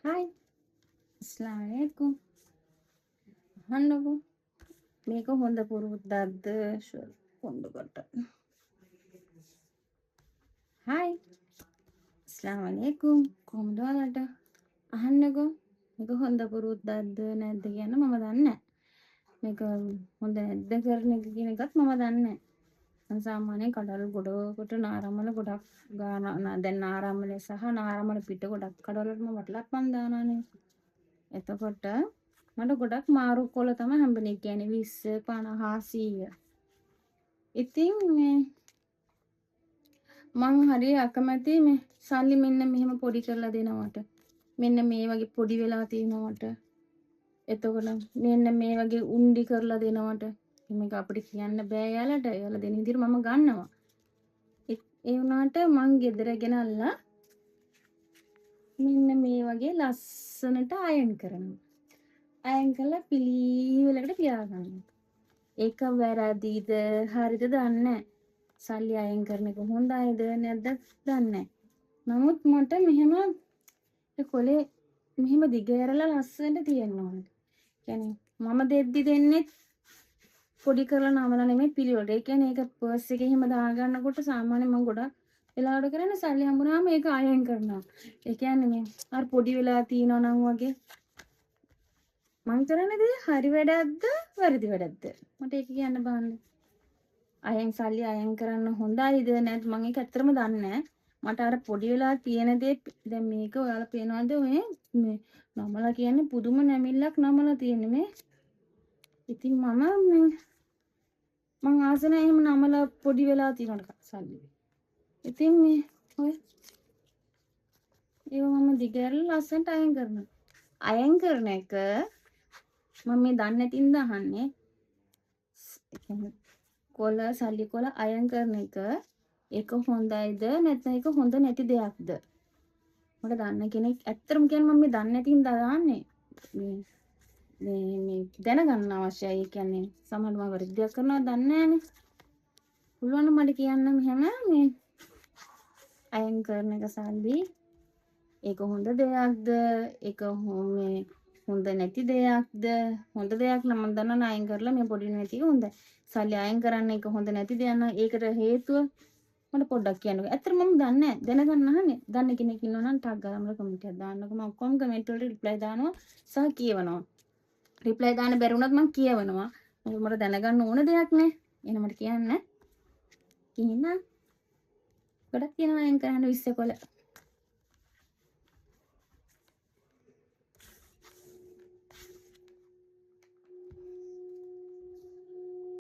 Hai, Assalamualaikum. Hannako මේක හොඳ පුරුද්දක්ද කොන්ද කොට. Hai, Assalamualaikum. කොහොමද ඔයාලට? අහන්නකෝ. මේක හොඳ පුරුද්දක්ද නැද්ද කියන මම දන්නේ නැහැ. මේක හොඳ නැද්ද කරන එක කියන එකත් මම දන්නේ නැහැ. මම සාමාන්‍යයෙන් කඩවල ගොඩකට නාරමල ගොඩක් දැන් නාරමල සහ නාරමල පිට ගොඩක් කඩවලට මම වටලක් මන් දානවානේ. එතකොට මට ගොඩක් මාරු කොළ තමයි හම්බෙන්නේ. ඒ කියන්නේ 20 50 100. ඉතින් මේ මං හරි අකමැති මේ සල්ලි මෙන්න මෙහෙම පොඩි කරලා දෙනවට. මෙන්න මේ වගේ පොඩි වෙලා තියෙනවට. එතකොට මෙන්න මේ වගේ උණ්ඩි කරලා දෙනවට. මේක අපිට කියන්න බෑ යාලට. යාලා දෙන විදිහට මම ගන්නවා. ඒ වුණාට මං ගෙදර ගෙනල්ලා මෙන්න මේ වගේ ලස්සනට අයන් කරනවා. අයන් කළා පිළිවෙලකට තියාගන්නවා. ඒක වැරදිද හරිද දන්නේ නැහැ. සල්ලි අයන් කරන එක හොඳයිද නැද්ද දන්නේ නැහැ. නමුත් මට මෙහෙම කොලේ මෙහෙම දිගහැරලා ලස්සනට තියෙන්න ඕනේ. කියන්නේ මම දෙද්දි දෙන්නේ පොඩි කරලා නමලා නෙමෙයි පිළිවෙලට. ඒ කියන්නේ ඒක පර්ස් එකේ එහෙම දාගන්නකොට සාමාන්‍යයෙන් මම ගොඩක් වෙලාවට කරන්නේ සල්ලි හම්බුනාම ඒක අයන් කරනවා. ඒ කියන්නේ මේ අර පොඩි වෙලා තියනවා නම් වගේ මං කරන දේ හරි වැඩක්ද වැරදි වැඩක්ද මට ඒක කියන්න බෑ. අයන් සල්ලි අයන් කරන්න හොඳයිද නැත් මම ඒක ඇත්තටම දන්නේ නැහැ. මට අර පොඩි වෙලා තියෙන දේ දැන් මේක ඔයාලා පේනවද මේ නමලා කියන්නේ පුදුම නැමිල්ලක් නමලා තියෙන්නේ මේ. ඉතින් මං ආස නැහැ එහෙම නමලා පොඩි වෙලා තියෙනවට සල්ලි. ඉතින් මේ ඔය ඒව මම දිගහැරලා ලස්සනට අයන් කරනවා. අයන් කරන එක මම මේ දන්නේ නැතිඳ අහන්නේ. කොළ සල්ලි කොළ අයන් කරන එක ඒක හොඳයිද නැත්නම් ඒක හොඳ නැති දෙයක්ද මට දන්න කෙනෙක් ඇත්තටම කියන්නේ මම මේ දන්නේ නැතිඳ දාන්නේ මේ දැනගන්න අවශ්‍යයි. ඒ කියන්නේ සමහරවම වර්ධයක් කරනවා දන්නේ නැහනේ. පුළුවන් නම් මට කියන්න මෙහෙම මේ අයන් කරන එක සල්ලි ඒක හොඳ දෙයක්ද ඒක මේ හොඳ නැති දෙයක්ද හොඳ දෙයක් නම් මම දන්නවා අයන් කරලා මේ පොඩි නැති හොඳයි. සල්ලි අයන් කරන්න එක හොඳ නැති දෙයක් නම් ඒකට හේතුව මට පොඩ්ඩක් කියන්නකෝ. ඇත්තට මම දන්නේ නැහැ. දැනගන්න අහන්නේ. දන්න කෙනෙක් ඉන්නවා නම් ටග් ගාලා මට කමෙන්ට් එකක් දාන්නකෝ. මම ඔක්කොම කමෙන්ට් වලට රිප්ලයි දානවා සහ කියවනවා. රිප්ලයි දාන්න බැරි වුණත් මම කියවනවා. මොකද මට දැනගන්න ඕන දෙයක් නේ. එහෙනම් මට කියන්න. කියන්න. ගොඩක් තියෙනවා අයන් කරන්න 20 කොළ.